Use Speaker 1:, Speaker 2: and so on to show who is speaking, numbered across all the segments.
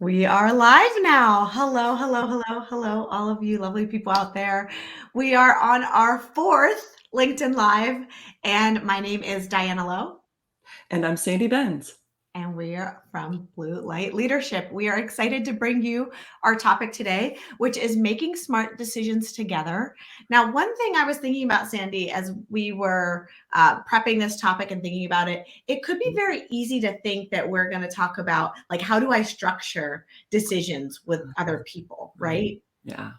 Speaker 1: We are live now. Hello, hello, hello, hello, all of you lovely people out there. We are on our fourth LinkedIn Live, and my name is Diana Lowe,
Speaker 2: And I'm Sandy Benz.
Speaker 1: and we are from Blue Light Leadership. We are excited to bring you our topic today, which is making smart decisions together. Now, one thing I was thinking about, Sandy, as we were prepping this topic and thinking about it, it could be very easy to think that we're going to talk about, like, how do I structure decisions with other people,
Speaker 2: Right.
Speaker 1: right?
Speaker 2: Yeah.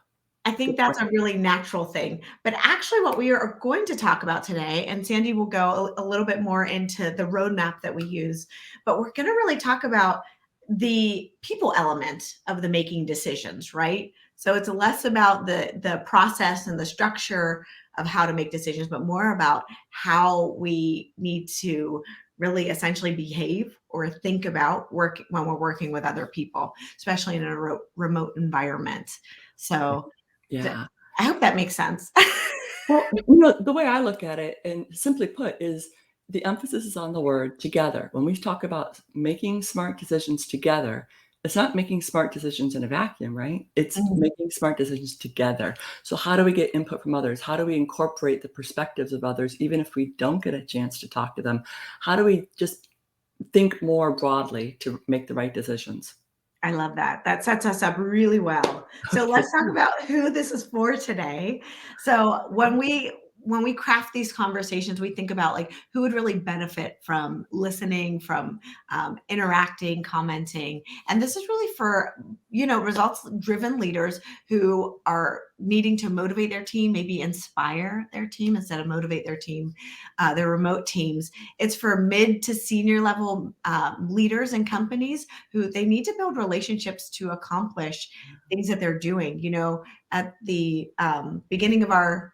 Speaker 1: I think
Speaker 2: Good
Speaker 1: that's
Speaker 2: point.
Speaker 1: a really natural thing. But actually, what we are going to talk about today, and Sandy will go a little bit more into the roadmap that we use, but we're going to really talk about the people element of the making decisions, right? So it's less about the process and the structure of how to make decisions, but more about how we need to really essentially behave or think about work when we're working with other people, especially in a remote environment. So
Speaker 2: Yeah.
Speaker 1: I hope that makes sense.
Speaker 2: Well, the way I look at it, and simply put, is the emphasis is on the word together. When we talk about making smart decisions together, it's not making smart decisions in a vacuum, right? It's
Speaker 1: Mm,
Speaker 2: making smart decisions together. So, how do we get input from others? How do we incorporate the perspectives of others, even if we don't get a chance to talk to them? How do we just think more broadly to make the right decisions?
Speaker 1: I love that. That sets us up really well. So
Speaker 2: Okay.
Speaker 1: let's talk about who this is for today. So when we craft these conversations, we think about like who would really benefit from listening, from interacting, commenting, and this is really for results-driven leaders who are needing to motivate their team, maybe inspire their team instead of motivate their team, their remote teams. It's for mid to senior level leaders and companies who they need to build relationships to accomplish things that they're doing. At the beginning of our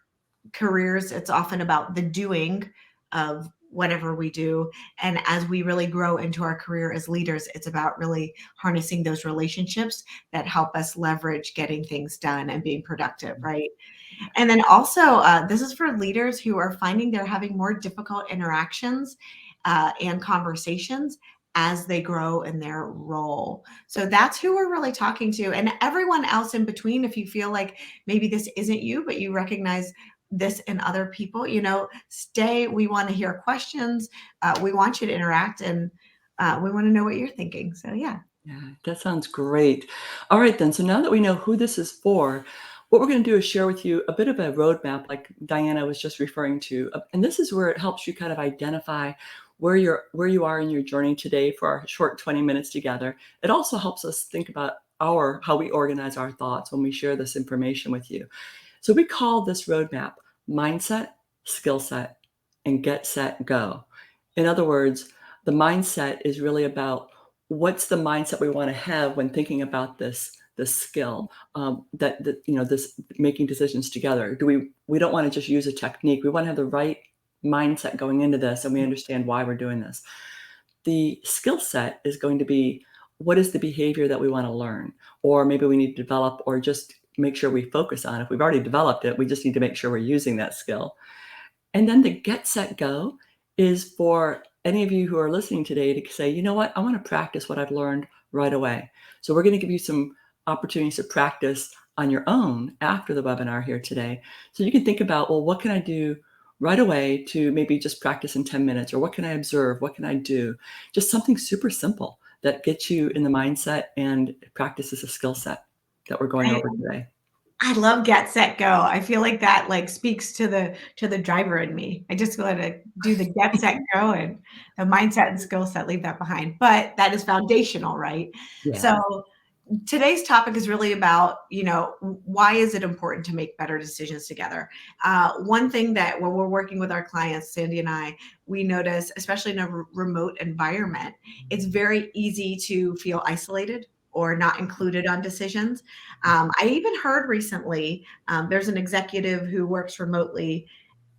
Speaker 1: careers, it's often about the doing of whatever we do. And as we really grow into our career as leaders, it's about really harnessing those relationships that help us leverage getting things done and being productive, right? And then also, this is for leaders who are finding they're having more difficult interactions and conversations as they grow in their role. So that's who we're really talking to. And everyone else in between, if you feel like maybe this isn't you, but you recognize this in other people, stay. We want to hear questions. We want you to interact and we want to know what you're thinking. So, yeah.
Speaker 2: Yeah, that sounds great. All right, then. So now that we know who this is for, what we're going to do is share with you a bit of a roadmap, like Diana was just referring to. And this is where it helps you kind of identify where you are in your journey today for our short 20 minutes together. It also helps us think about how we organize our thoughts when we share this information with you. So we call this roadmap mindset, skill set, and get set go. In other words, the mindset is really about what's the mindset we want to have when thinking about this skill, that this making decisions together. We don't want to just use a technique. We want to have the right mindset going into this, and we understand why we're doing this. The skill set is going to be, what is the behavior that we want to learn, or maybe we need to develop, or just make sure we focus on. If we've already developed it, we just need to make sure we're using that skill. And then the get set go is for any of you who are listening today to say, you know what, I want to practice what I've learned right away. So we're going to give you some opportunities to practice on your own after the webinar here today. So you can think about, well, what can I do right away to maybe just practice in 10 minutes? Or what can I observe? What can I do? Just something super simple that gets you in the mindset and practices a skill set that we're going over today.
Speaker 1: I love get set go. I feel like that like speaks to the driver in me. I just want to do the get set go and the mindset and skill set, leave that behind. But that is foundational, right?
Speaker 2: Yeah.
Speaker 1: So today's topic is really about, why is it important to make better decisions together? One thing that when we're working with our clients, Sandy and I, we notice, especially in a remote environment, it's very easy to feel isolated or not included on decisions. I even heard recently there's an executive who works remotely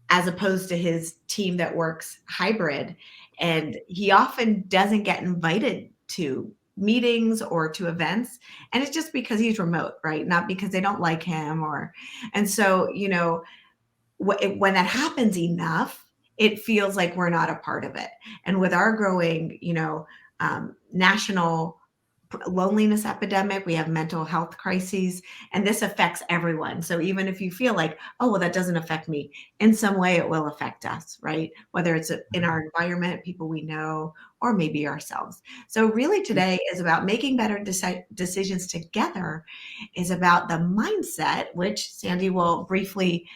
Speaker 1: as opposed to his team that works hybrid. And he often doesn't get invited to meetings or to events. And it's just because he's remote, right? Not because they don't like him and so, when that happens enough, it feels like we're not a part of it. And with our growing, national loneliness epidemic, we have mental health crises, and this affects everyone. So even if you feel like, oh, well, that doesn't affect me, in some way it will affect us, right? Whether it's in our environment, people we know, or maybe ourselves. So really today is about making better decisions together, is about the mindset, which Sandy will briefly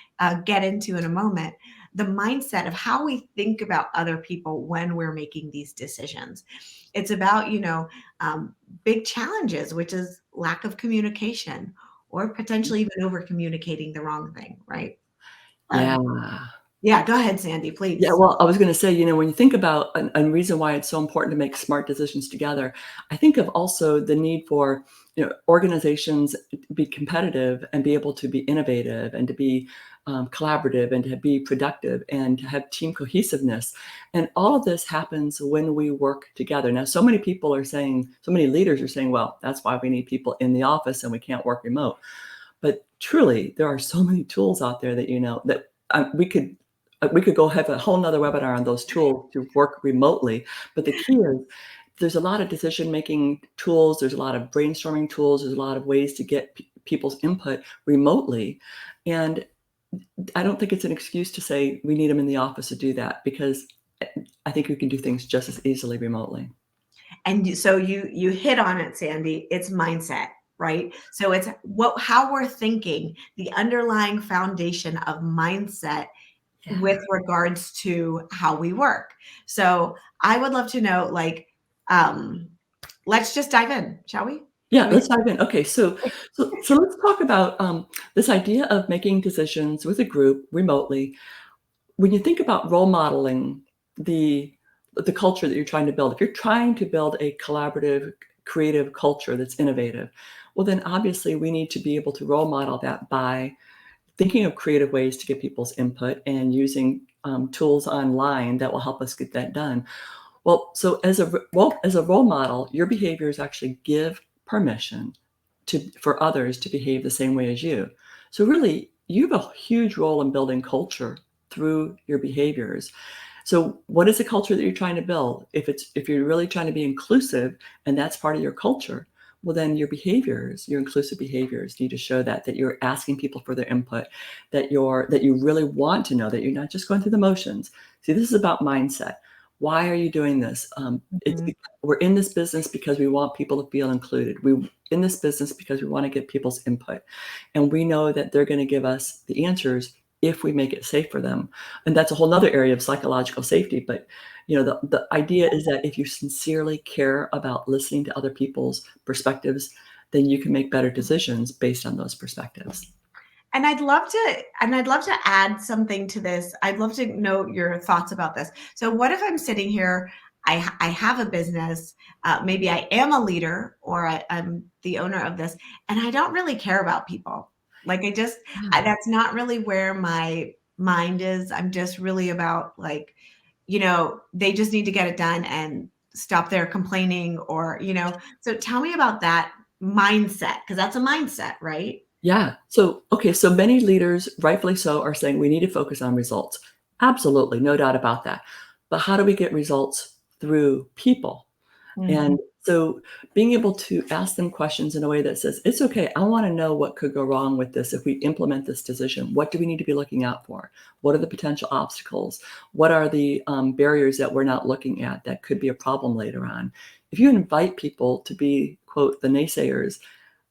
Speaker 1: get into in a moment, the mindset of how we think about other people when we're making these decisions. It's about, big challenges, which is lack of communication or potentially even over communicating the wrong thing, right?
Speaker 2: Yeah.
Speaker 1: Yeah, go ahead, Sandy,
Speaker 2: Yeah,
Speaker 1: please.
Speaker 2: well, I was gonna say, when you think about a reason why it's so important to make smart decisions together, I think of also the need for, organizations to be competitive and be able to be innovative and to be collaborative and to be productive and to have team cohesiveness. And all of this happens when we work together. Now, so many leaders are saying, well, that's why we need people in the office and we can't work remote. But truly, there are so many tools out there that that we could go have a whole nother webinar on those tools to work remotely. But the key is there's a lot of decision making tools, there's a lot of brainstorming tools, there's a lot of ways to get people's input remotely. And I don't think it's an excuse to say we need them in the office to do that because I think we can do things just as easily remotely.
Speaker 1: And so you hit on it, Sandy. It's mindset, right? So it's how we're thinking, the underlying foundation of mindset
Speaker 2: Yeah.
Speaker 1: with regards to how we work. So I would love to know, um, let's just dive in, shall we?
Speaker 2: Yeah,
Speaker 1: Can we?
Speaker 2: let's dive in. Okay, so let's talk about this idea of making decisions with a group remotely. When you think about role modeling the the culture that you're trying to build, if you're trying to build a collaborative, creative culture that's innovative, well, then obviously we need to be able to role model that by thinking of creative ways to get people's input and using tools online that will help us get that done. Well, so as a role model, your behaviors actually give permission for others to behave the same way as you. So really, you have a huge role in building culture through your behaviors. So what is the culture that you're trying to build? If you're really trying to be inclusive and that's part of your culture, well then your behaviors, your inclusive behaviors need to show that you're asking people for their input, that you really want to know, that you're not just going through the motions. See, this is about mindset. Why are you doing this?
Speaker 1: Mhm.
Speaker 2: We're in this business because we want people to feel included. We're in this business because we want to get people's input. And we know that they're going to give us the answers if we make it safe for them. And that's a whole nother area of psychological safety. But the idea is that if you sincerely care about listening to other people's perspectives, then you can make better decisions based on those perspectives.
Speaker 1: And I'd love to add something to this. I'd love to know your thoughts about this. So what if I'm sitting here, I have a business, maybe I am a leader or I'm the owner of this, and I don't really care about people. Like
Speaker 2: Yeah.
Speaker 1: that's not really where my mind is. I'm just really about they just need to get it done and stop their complaining so tell me about that mindset, because that's a mindset, right?
Speaker 2: Yeah. So, okay, so many leaders, rightfully so, are saying we need to focus on results. Absolutely, no doubt about that. But how do we get results through people?
Speaker 1: Mhm.
Speaker 2: And so being able to ask them questions in a way that says, it's okay, I want to know what could go wrong with this if we implement this decision. What do we need to be looking out for? What are the potential obstacles? What are the barriers that we're not looking at that could be a problem later on? If you invite people to be, quote, the naysayers,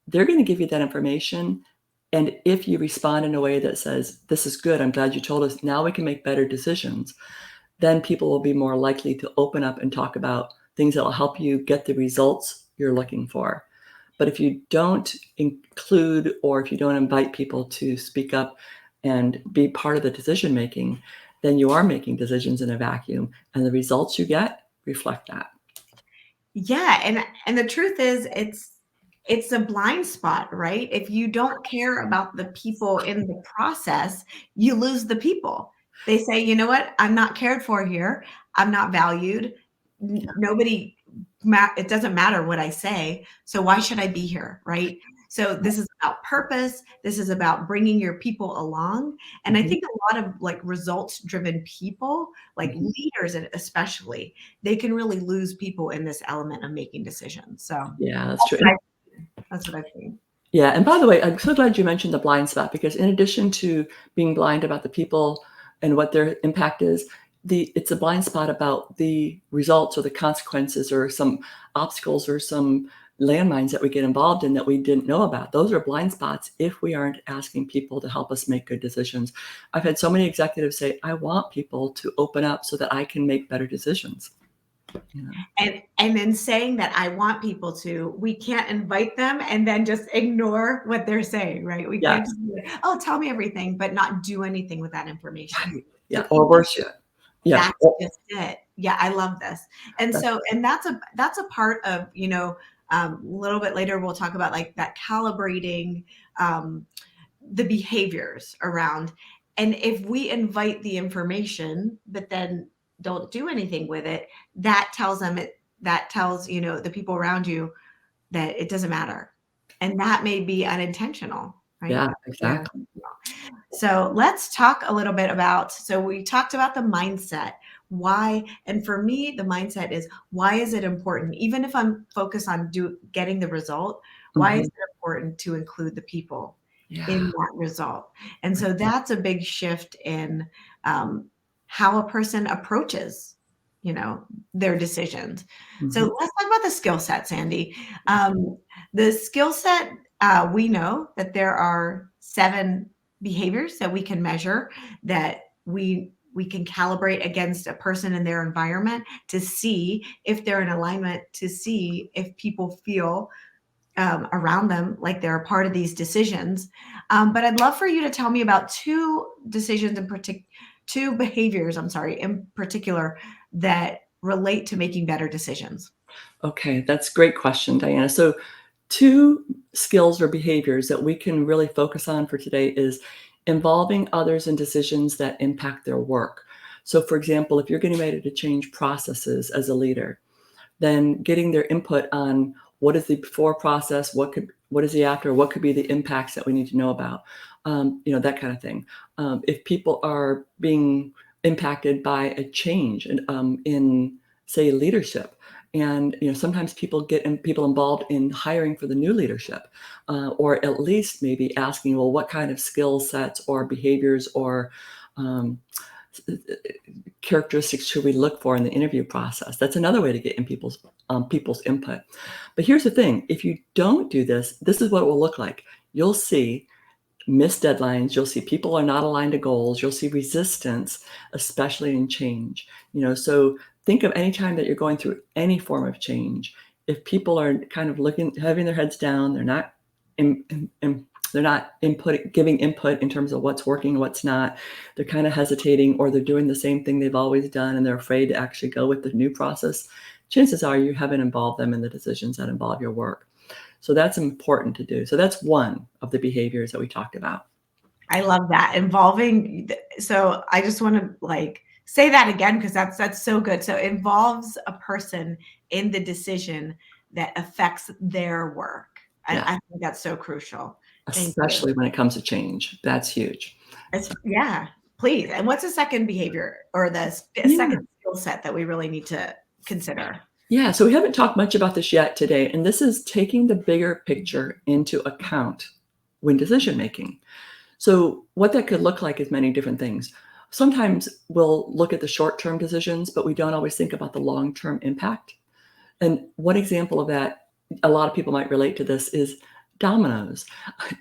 Speaker 2: they're going to give you that information. And if you respond in a way that says, this is good, I'm glad you told us, now we can make better decisions, then people will be more likely to open up and talk about things that will help you get the results you're looking for. But if you don't include or if you don't invite people to speak up and be part of the decision making, then you are making decisions in a vacuum, and the results you get reflect that.
Speaker 1: Yeah, and the truth is it's a blind spot, right? If you don't care about the people in the process, you lose the people. They say, "You know what? I'm not cared for here. I'm not valued.
Speaker 2: Yeah.
Speaker 1: Nobody it doesn't matter what I say, so why should I be here?" Right? So this is about purpose. This is about bringing your people along. And I
Speaker 2: Mhm,
Speaker 1: think a lot of like results driven people, like
Speaker 2: mhm.
Speaker 1: leaders especially, they can really lose people in this element of making decisions. So
Speaker 2: Yeah, that's true.
Speaker 1: that's what I think.
Speaker 2: Yeah, and by the way, I'm so glad you mentioned the blind spot because in addition to being blind about the people and what their impact is, it's a blind spot about the results or the consequences or some obstacles or some landmines that we get involved in that we didn't know about. Those are blind spots if we aren't asking people to help us make good decisions. I've had so many executives say, I want people to open up so that I can make better decisions. You know?
Speaker 1: And then saying that I want people to, we can't invite them and then just ignore what they're saying, right? We can't
Speaker 2: Yes,
Speaker 1: just be like, oh, tell me everything, but not do anything with that information.
Speaker 2: right.
Speaker 1: So
Speaker 2: Yeah, or worse yet. Yeah.
Speaker 1: that's just it. Yeah, I love this. And
Speaker 2: That's
Speaker 1: so, and that's a part of, a little bit later we'll talk about like that calibrating um, the behaviors around. And if we invite the information, but then don't do anything with it, that tells them that tells, the people around you that it doesn't matter. And that may be unintentional, right?
Speaker 2: yeah,
Speaker 1: That may be
Speaker 2: exactly.
Speaker 1: unintentional. So let's talk a little bit about, so we talked about the mindset. Why, and for me, the mindset is why is it important? Even if I'm focused on getting the result, why is
Speaker 2: Mhm.
Speaker 1: it important to include the people in
Speaker 2: Yeah,
Speaker 1: that result? And
Speaker 2: right.
Speaker 1: so that's a big shift in um, how a person approaches, their decisions. So
Speaker 2: Mhm.
Speaker 1: let's talk about the skill set, Sandy. The skill set, we know that there are 7 behaviors that we can measure that we can calibrate against a person and their environment to see if they're in alignment, to see if people feel around them like they're a part of these decisions. But I'd love for you to tell me about 2 behaviors, I'm sorry, in particular that relate to making better decisions.
Speaker 2: Okay, that's a great question, Diana. So, 2 skills or behaviors that we can really focus on for today is involving others in decisions that impact their work. So, for example, if you're getting ready to change processes as a leader, then getting their input on what is the before process, what is the after, what could be the impacts that we need to know about, that kind of thing. If people are being impacted by a change in say leadership, and sometimes people people involved in hiring for the new leadership, or at least maybe asking, well, what kind of skill sets or behaviors or um, characteristics should we look for in the interview process? That's another way to get in people's input. But here's the thing: if you don't do this, this is what it will look like. You'll see missed deadlines. You'll see people are not aligned to goals. You'll see resistance, especially in change. So think of any time that you're going through any form of change. If people are kind of looking, having their heads down, they're not giving input in terms of what's working, what's not. They're kind of hesitating, or they're doing the same thing they've always done, and they're afraid to actually go with the new process. Chances are you haven't involved them in the decisions that involve your work. So that's important to do. So that's one of the behaviors that we talked about.
Speaker 1: I love that involving. So I just want to like say that again because that's so good. So involves a person in the decision that affects their work.
Speaker 2: Yeah,
Speaker 1: I think that's so crucial. Thank you.
Speaker 2: especially when it comes to change. That's huge.
Speaker 1: Yeah, please. And what's the second behavior or the
Speaker 2: Yeah.
Speaker 1: second skill set that we really need to consider?
Speaker 2: Yeah, so we haven't talked much about this yet today, and this is taking the bigger picture into account when decision making. So, what that could look like is many different things. Sometimes we'll look at the short term decisions, but we don't always think about the long term impact. And one example of that, a lot of people might relate to this, is Domino's.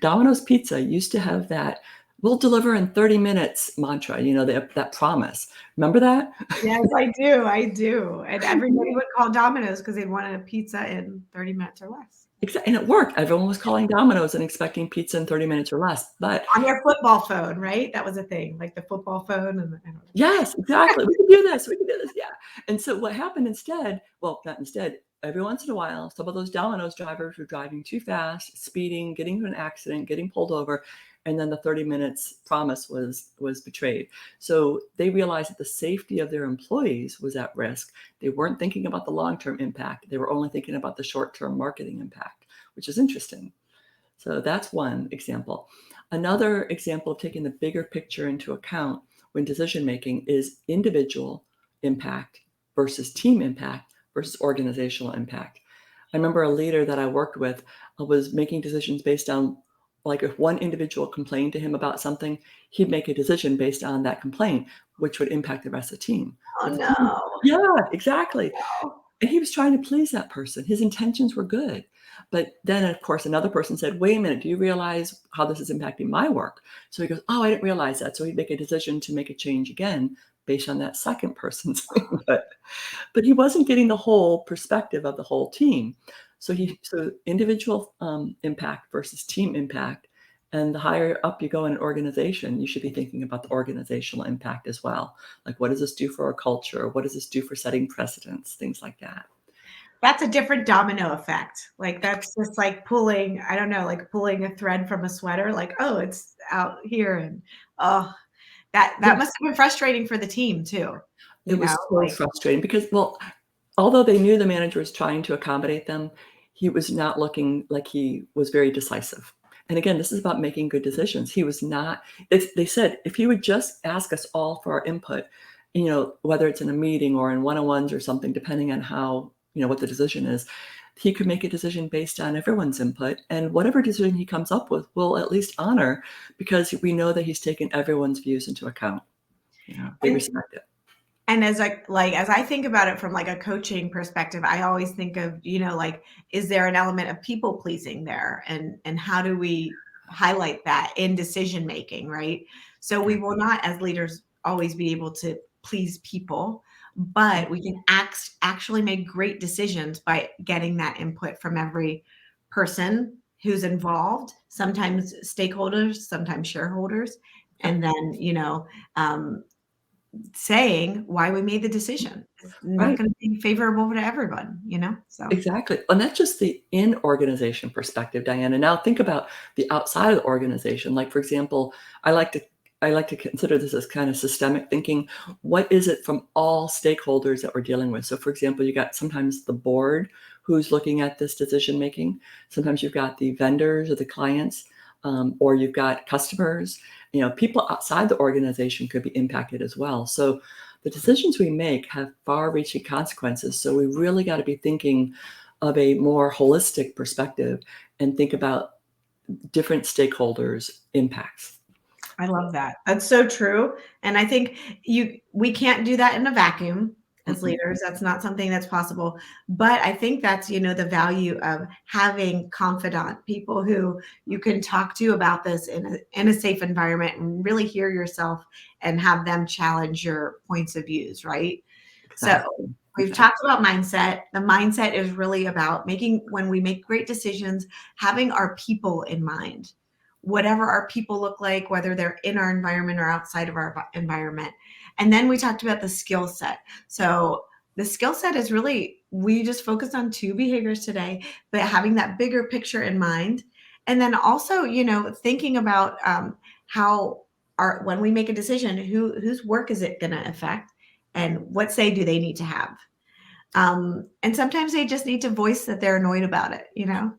Speaker 2: Domino's Pizza used to have that "we'll deliver in 30 minutes" mantra, that promise. Remember that?
Speaker 1: Yes, I do. I do. And everybody would call Domino's because they wanted a pizza in 30 minutes or less.
Speaker 2: And it worked. Everyone was calling Domino's and expecting pizza in 30 minutes or less. But
Speaker 1: On your football phone, right? That was a thing, like the football phone and I don't know.
Speaker 2: yes, exactly. We can do this. We can do this. Yeah. And so what happened instead, well, not instead, every once in a while, some of those Domino's drivers were driving too fast, speeding, getting into an accident, getting pulled over, and then the 30 minutes promise was betrayed. So they realized that the safety of their employees was at risk. They weren't thinking about the long-term impact. They were only thinking about the short-term marketing impact, which is interesting. So that's one example. Another example of taking the bigger picture into account when decision making is individual impact versus team impact versus organizational impact. I remember a leader that I worked with was making decisions based on, like, if one individual complained to him about something, he'd make a decision based on that complaint, which would impact the rest of the team.
Speaker 1: Oh,
Speaker 2: But the team,
Speaker 1: no.
Speaker 2: yeah, exactly.
Speaker 1: No.
Speaker 2: And he was trying to please that person. His intentions were good. But then, of course, another person said, "Wait a minute, do you realize how this is impacting my work?" So he goes, "Oh, I didn't realize that." So he'd make a decision to make a change again based on that second person's input. But he wasn't getting the whole perspective of the whole team. So individual impact versus team impact. And the higher up you go in an organization, you should be thinking about the organizational impact as well. Like, what does this do for our culture? What does this do for setting precedents? Things like that.
Speaker 1: That's a different domino effect. Like, that's just like pulling, I don't know, like pulling a thread from a sweater, like, oh, it's out here. And oh, that
Speaker 2: Yeah.
Speaker 1: must have been frustrating for the team too,
Speaker 2: It
Speaker 1: you know,
Speaker 2: was so
Speaker 1: like,
Speaker 2: frustrating because, well, although they knew the manager was trying to accommodate them, he was not looking like he was very decisive. And again, this is about making good decisions. He was not, they said, if he would just ask us all for our input, whether it's in a meeting or in one-on-ones or something, depending on how, what the decision is, he could make a decision based on everyone's input. And whatever decision he comes up with, we'll at least honor because we know that he's taken everyone's views into account. They
Speaker 1: and
Speaker 2: respect it.
Speaker 1: And as as I think about it from like a coaching perspective, I always think of, like, is there an element of people pleasing there? And how do we highlight that in decision making, right? So we will not, as leaders, always be able to please people, but we can actually make great decisions by getting that input from every person who's involved, sometimes stakeholders, sometimes shareholders,
Speaker 2: Yeah,
Speaker 1: and then, um, saying why we made the decision. It's not
Speaker 2: right.
Speaker 1: gonna be favorable to everyone, so
Speaker 2: Exactly. And that's just the in-organization perspective, Diana. Now think about the outside of the organization. Like, for example, I like to I like to consider this as kind of systemic thinking. What is it from all stakeholders that we're dealing with? So, for example, you got sometimes the board who's looking at this decision making. Sometimes you've got the vendors or the clients, or you've got customers. People outside the organization could be impacted as well. So the decisions we make have far-reaching consequences. So we really got to be thinking of a more holistic perspective and think about different stakeholders' impacts.
Speaker 1: I love that. That's so true, and I think we can't do that in a vacuum as
Speaker 2: Mm-mm.
Speaker 1: leaders. That's not something that's possible, but I think that's, the value of having confidant people who you can talk to about this in a safe environment and really hear yourself and have them challenge your points of views, right? So
Speaker 2: Exactly.
Speaker 1: we've
Speaker 2: Exactly.
Speaker 1: talked about mindset. The mindset is really about when we make great decisions, having our people in mind, whatever our people look like, whether they're in our environment or outside of our environment. And then we talked about the skill set. So the skill set is really, we just focused on two behaviors today, but having that bigger picture in mind. And then also, thinking about how when we make a decision, whose work is it going to affect? And what say do they need to have? And sometimes they just need to voice that they're annoyed about it.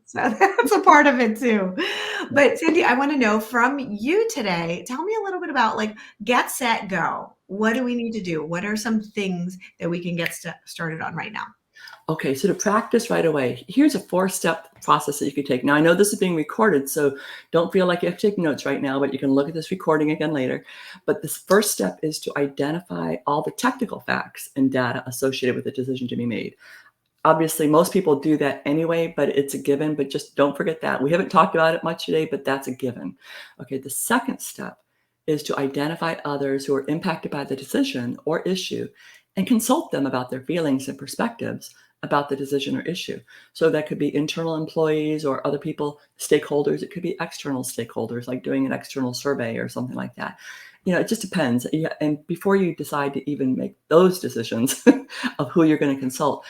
Speaker 1: So that's a part of it too. But Cindy, I want to know from you today, tell me a little bit about, like, get set go. What do we need to do? What are some things that we can get started on right now?
Speaker 2: Okay, so to practice right away, here's a 4-step process that you could take. Now, I know this is being recorded, so don't feel like you have to take notes right now, but you can look at this recording again later. But this first step is to identify all the technical facts and data associated with the decision to be made. Obviously, most people do that anyway, but it's a given. But just don't forget that. We haven't talked about it much today, but that's a given. Okay, the second step is to identify others who are impacted by the decision or issue and consult them about their feelings and perspectives about the decision or issue. So that could be internal employees or other people, stakeholders. It could be external stakeholders, like doing an external survey or something like that. It just depends. Yeah, and before you decide to even make those decisions of who you're going to consult,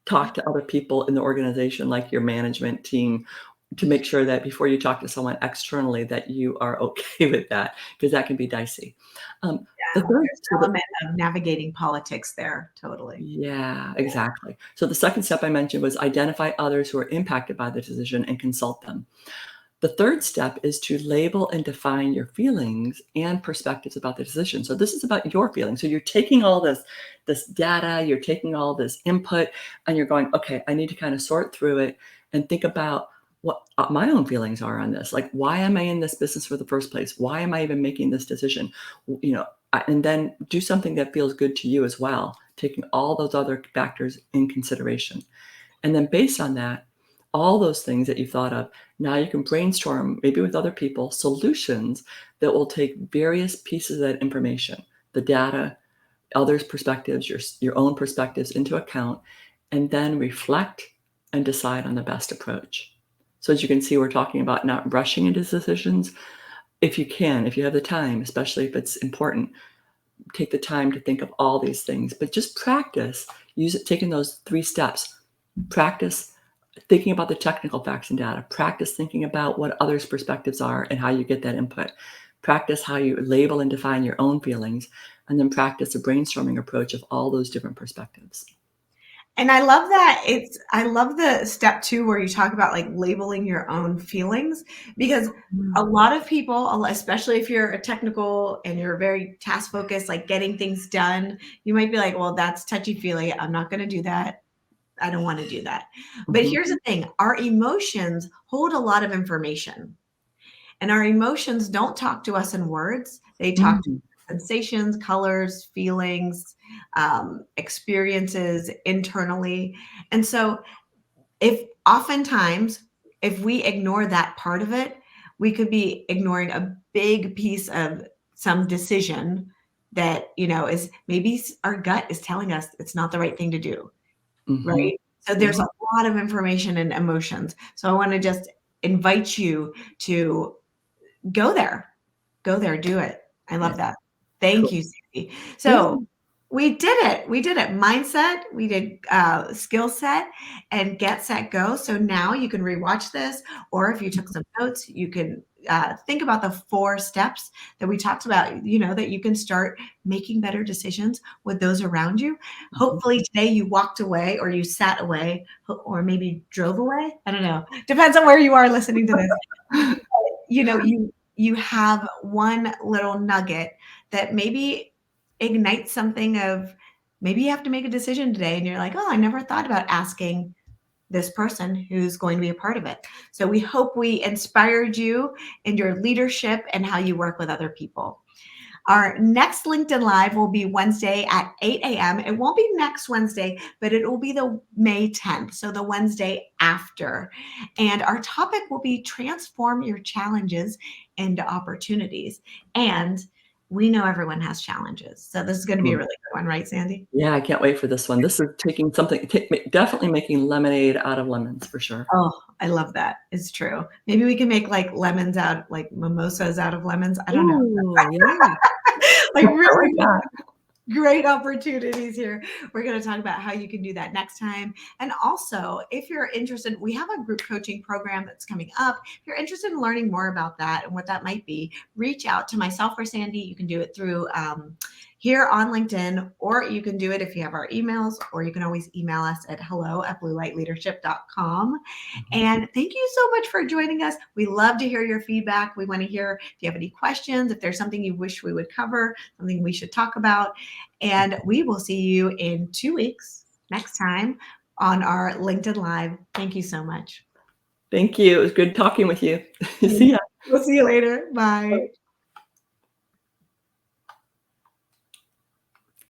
Speaker 2: talk to other people in the organization, like your management team, to make sure that before you talk to someone externally that you are okay with that, because that can be dicey. The
Speaker 1: Yeah,
Speaker 2: third
Speaker 1: there's
Speaker 2: so
Speaker 1: an
Speaker 2: the
Speaker 1: element of navigating politics there. Totally.
Speaker 2: Yeah, exactly. So the second step I mentioned was identify others who are impacted by the decision and consult them. The third step is to label and define your feelings and perspectives about the decision. So this is about your feelings. So you're taking all this data, you're taking all this input, and you're going, okay, I need to kind of sort through it and think about what my own feelings are on this. Like, why am I in this business for the first place? Why am I even making this decision? And then do something that feels good to you as well, taking all those other factors in consideration. And then based on that, all those things that you thought of, now you can brainstorm, maybe with other people, solutions that will take various pieces of that information, the data, others' perspectives, your own perspectives into account, and then reflect and decide on the best approach. So as you can see, we're talking about not rushing into decisions. If you can, if you have the time, especially if it's important, take the time to think of all these things, but just practice, use it, taking those 3 steps. Practice thinking about the technical facts and data. Practice thinking about what others' perspectives are and how you get that input. Practice how you label and define your own feelings, and then practice a brainstorming approach of all those different perspectives.
Speaker 1: And I love that I love the step 2 where you talk about, like, labeling your own feelings, because a
Speaker 2: Mm.
Speaker 1: lot of people, especially if you're a technical and you're very task focused, like getting things done, you might be like, "Well, that's touchy-feely. I'm not gonna do that. I don't wanna do that." But
Speaker 2: Mhm.
Speaker 1: here's the thing, our emotions hold a lot of information. And our emotions don't talk to us in words. They talk to
Speaker 2: Mm.
Speaker 1: sensations, colors, feelings, experiences internally. And so, if oftentimes, if we ignore that part of it, we could be ignoring a big piece of some decision that, is maybe our gut is telling us it's not the right thing to do,
Speaker 2: Mhm.
Speaker 1: right? So, there's
Speaker 2: Yeah.
Speaker 1: a lot of information and emotions. So, I want to just invite you to go there. Go there, do it. I
Speaker 2: Yeah.
Speaker 1: love that. Thank
Speaker 2: Cool.
Speaker 1: you, Sandy.
Speaker 2: Yeah.
Speaker 1: So, we did it. We did it. Mindset, we did, skill set and get, set, go. So now you can rewatch this, or if you took some notes, you can, think about the 4 steps that we talked about, that you can start making better decisions with those around you.
Speaker 2: Mhm.
Speaker 1: Hopefully today you walked away or you sat away or maybe drove away. I don't know. Depends on where you are listening to this. You have one little nugget that maybe ignites something of, maybe you have to make a decision today and you're like, "Oh, I never thought about asking this person who's going to be a part of it." So we hope we inspired you in your leadership and how you work with other people. Our next LinkedIn Live will be Wednesday at 8 a.m. It won't be next Wednesday, but it will be the May 10th, so the Wednesday after. And our topic will be transform your challenges into opportunities. And we know everyone has challenges. So this is going to be a
Speaker 2: Mm.
Speaker 1: really good one, right, Sandy?
Speaker 2: Yeah, I can't wait for this one. This is taking something definitely making lemonade out of lemons for sure.
Speaker 1: Oh, I love that. It's true. Maybe we can make like lemons out, like mimosas out of lemons. I don't know.
Speaker 2: Ooh, yeah.
Speaker 1: Like
Speaker 2: I like
Speaker 1: really
Speaker 2: that.
Speaker 1: great opportunities here. We're going to talk about how you can do that next time. And also, if you're interested, we have a group coaching program that's coming up. If you're interested in learning more about that and what that might be, reach out to myself or Sandy. You can do it through here on LinkedIn, or you can do it if you have our emails, or you can always email us at hello@bluelightleadership.com.
Speaker 2: Mhm.
Speaker 1: And thank you so much for joining us. We love to hear your feedback. We want to hear if you have any questions, if there's something you wish we would cover, something we should talk about. And we will see you in 2 weeks next time on our LinkedIn Live. Thank you so much.
Speaker 2: Thank you. It was good talking with you. See ya.
Speaker 1: We'll see you later. Bye.